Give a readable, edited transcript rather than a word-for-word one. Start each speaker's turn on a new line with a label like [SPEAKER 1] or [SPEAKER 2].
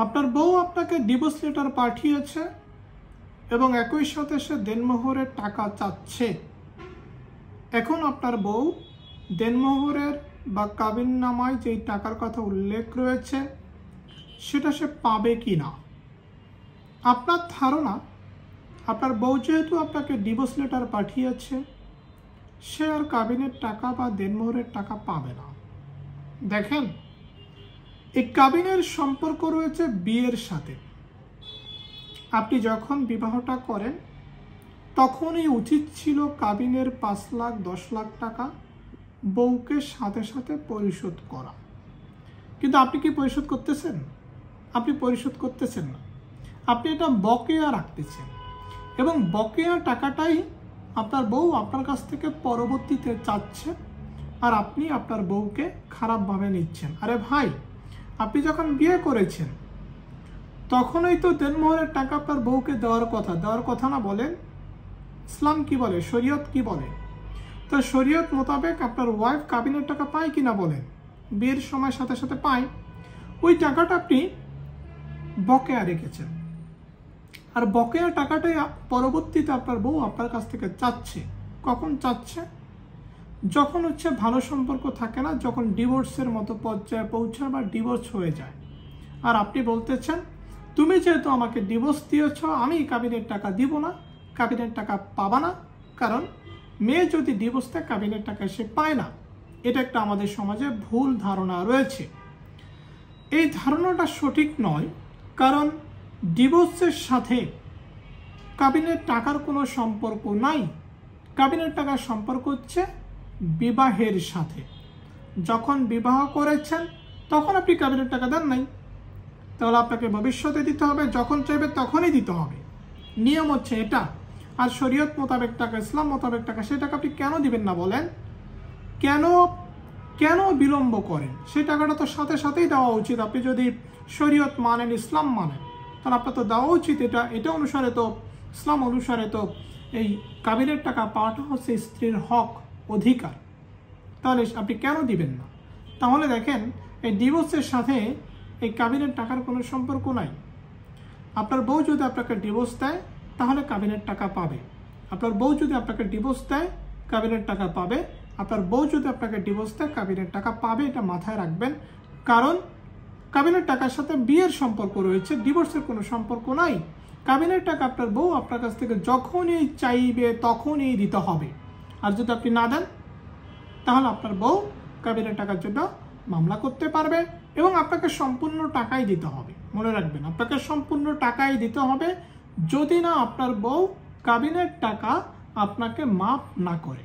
[SPEAKER 1] আপনার বউ আপনাকে ডিভোর্স লেটার পাঠিয়েছে এবং একই সাথে সে দেনমোহরের টাকা চাচ্ছে। এখন আপনার বউ দেনমোহরের বা কাবিননামায় যেই টাকার কথা উল্লেখ রয়েছে সেটা সে পাবে কি না। আপনার ধারণা আপনার বউ যেহেতু আপনাকে ডিভোর্স লেটার পাঠিয়েছে সে আর কাবিনের টাকা বা দেনমোহরের টাকা পাবে না। দেখেন, এই কাবিনের সম্পর্ক রয়েছে বিয়ের সাথে। আপনি যখন বিবাহটা করেন তখনই উচিত ছিল কাবিনের 5 লাখ 10 লাখ টাকা বউকে সাথে সাথে পরিশোধ করা, কিন্তু আপনি কি পরিশোধ করতেছেন? আপনি পরিশোধ করতেছেন না। আপনি এটা বকেয়া রাখতেছেন এবং বকেয়া টাকাটাই আপনার বউ আপনার কাছ থেকে পরবর্তীতে চাচ্ছে, আর আপনি আপনার বউকে খারাপভাবে নিচ্ছেন। আরে ভাই, আপনি যখন বিয়ে করেছেন তখনই তো দেনমোহরের টাকা আপনার বউকে দেওয়ার কথা না বলেন? ইসলাম কি বলে, শরীয়ত কি বলে? তো শরীয়ত মোতাবেক আপনার ওয়াইফ কাবিনের টাকা পায় কিনা বলেন? বিয়ের সময় সাথে সাথে পায়। ওই টাকাটা আপনি বকেয়া রেখেছেন, আর বকেয়া টাকাটাই পরবর্তীতে আপনার বউ আপনার কাছ থেকে চাচ্ছে। কখন চাচ্ছে? যখন ভালো সম্পর্ক থাকে না, যখন ডিভোর্সের মতো পর্যায়ে পৌঁছায় বা ডিভোর্স হয়ে যায়, আর আপনি বলতেছেন তুমি যেহেতু আমাকে ডিভোর্স দিয়েছ আমি কাবিনের টাকা দিব না, কাবিনের টাকা পাবা না। কারণ মেয়ে যদি ডিভোর্স দেয় কাবিনের টাকা সে পায় না। এটা একটা আমাদের সমাজে ভুল ধারণা রয়েছে। এই ধারণাটা সঠিক নয়, কারণ ডিভোর্সের সাথে কাবিনের টাকার কোনো সম্পর্ক নাই। কাবিনের টাকার সম্পর্ক হচ্ছে বিবাহের সাথে। যখন বিবাহ করেছেন তখন আপনি কাবিনের টাকা দেন নাই, তাহলে আপনাকে ভবিষ্যতে দিতে হবে, যখন চাইবে তখনই দিতে হবে। নিয়ম হচ্ছে এটা। আর শরীয়ত মোতাবেক টাকা, ইসলাম মোতাবেক টাকা, সেই টাকা আপনি কেন দিবেন না বলেন? কেন বিলম্ব করেন? সেই টাকাটা তো সাথে সাথেই দেওয়া উচিত। আপনি যদি শরীয়ত মানেন, ইসলাম মানেন, তাহলে আপনার তো দেওয়া উচিত। এটা অনুসারে তো, ইসলাম অনুসারে তো এই কাবিনের টাকা পাওয়াটা হচ্ছে স্ত্রীর হক, অধিকার। তাহলে আপনি কেন দিবেন না? তাহলে দেখেন, এই ডিভোর্সের সাথে এই কাবিনের টাকার কোনো সম্পর্ক নাই। আপনার বউ যদি আপনাকে ডিভোর্স দেয় তাহলে কাবিনের টাকা পাবে। আপনার বউ যদি আপনাকে ডিভোর্স দেয় কাবিনের টাকা পাবে। আপনার বউ যদি আপনাকে ডিভোর্স দেয় কাবিনের টাকা পাবে। এটা মাথায় রাখবেন, কারণ কাবিনের টাকার সাথে বিয়ের সম্পর্ক রয়েছে, ডিভোর্সের কোনো সম্পর্ক নাই। কাবিনের টাকা আপনার বউ আপনার কাছ থেকে যখনই চাইবে তখনই দিতে হবে। আর যদি আপনি না দেন তাহলে আপনার বউ কাবিনের টাকার জন্য মামলা করতে পারবে এবং আপনাকে সম্পূর্ণ টাকাই দিতে হবে। মনে রাখবেন, আপনাকে সম্পূর্ণ টাকাই দিতে হবে যদি না আপনার বউ কাবিনের টাকা আপনাকে মাফ না করে।